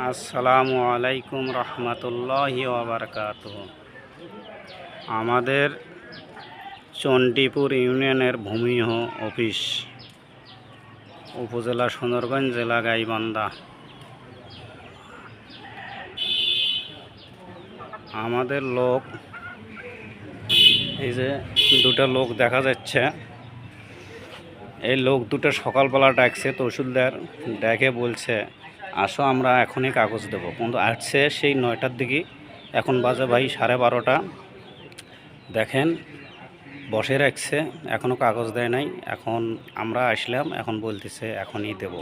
আসসালামু আলাইকুম রহমতুল্লাহি ওয়া বারাকাতুহু। আমাদের চণ্ডীপুর ইউনিয়নের ভূমি অফিস, উপজেলা সুন্দরগঞ্জ, জেলা গাইবান্ধা। আমাদের লোক, এই যে দুটো লোক দেখা যাচ্ছে, এই লোক দুটো সকালবেলা ডাকছে তহসিলদার, ডেকে বলছে আসো আমরা এখনই কাগজ দেব, কিন্তু আসছে সেই 9টার দিকে। এখন বাজে ভাই 12:30। দেখেন বসে রাখছে, এখনও কাগজ দেয় নাই। এখন আমরা আসলাম, এখন বলতেছে এখনই দেব।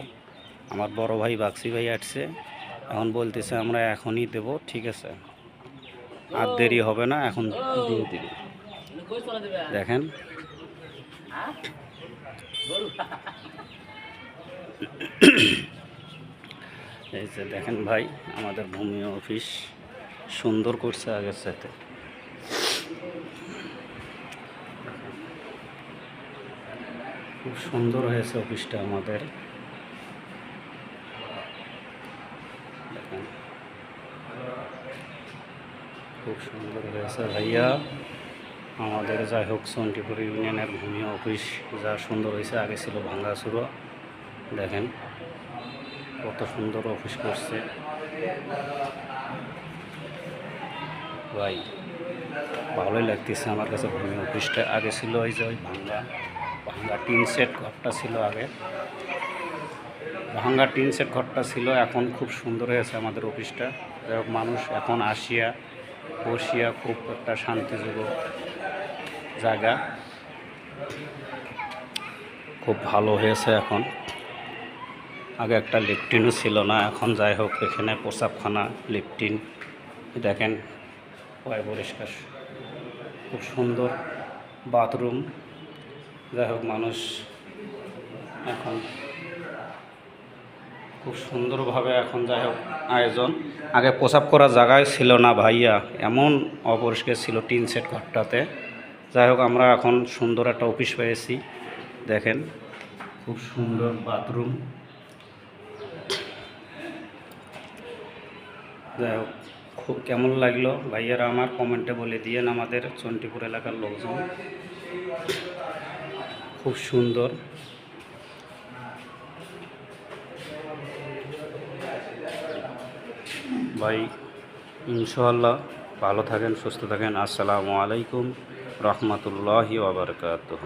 আমার বড় ভাই বাক্সি ভাই আসছে, এখন বলতেছে আমরা এখনই দেব। ঠিক আছে, আর দেরি হবে না, এখন দিয়ে দিবি। দেখেন এই যে দেখেন ভাই, আমাদের ভূমি অফিস সুন্দর করছে আগের সাথে। খুব সুন্দর হয়েছে অফিসটা আমাদের। দেখেন খুব সুন্দর হয়েছে ভাইয়া আমাদের। যাই হোক, চণ্ডীপুর ইউনিয়নের ভূমি অফিস যা সুন্দর হয়েছে, আগে ছিল ভাঙ্গাচুরা। দেখেন কত সুন্দর অফিস করছে ভাই, ভালোই লাগতেছে আমার কাছে ভূমি অফিসটা। আগে ছিল ওই যে ওই ভাঙ্গা টিন সেট ঘরটা ছিল, আগে ভাঙ্গা টিন সেট ঘরটা ছিল। এখন খুব সুন্দর হয়েছে আমাদের অফিসটা। যাই হোক, মানুষ এখন আসিয়া বসিয়া খুব একটা শান্তিযোগ্য জায়গা, খুব ভালো হয়েছে এখন। আগে একটা লেট্রিনও ছিল না, এখন যাই হোক এখানে প্রসাবখানা, লেট্রিন দেখেন পয় পরিষ্কার, খুব সুন্দর বাথরুম। যাই হোক, মানুষ এখন খুব সুন্দরভাবে এখন যাই হোক আয়োজন। আগে প্রসাব করার জায়গায় ছিল না ভাইয়া, এমন অপরিষ্কার ছিল টিন সেট ঘরটাতে। যাই হোক, আমরা এখন সুন্দর একটা অফিস পেয়েছি। দেখেন খুব সুন্দর বাথরুম। যাই হোক, খুব কেমন লাগলো ভাইয়ারা আমার কমেন্টে বলে দিয়েন। আমাদের চণ্ডীপুর এলাকার লোকজন খুব সুন্দর। ভাই ইনশাআল্লাহ ভালো থাকেন, সুস্থ থাকেন। আসসালামু আলাইকুম রহমতুল্লাহি ওয়া বারাকাতুহু।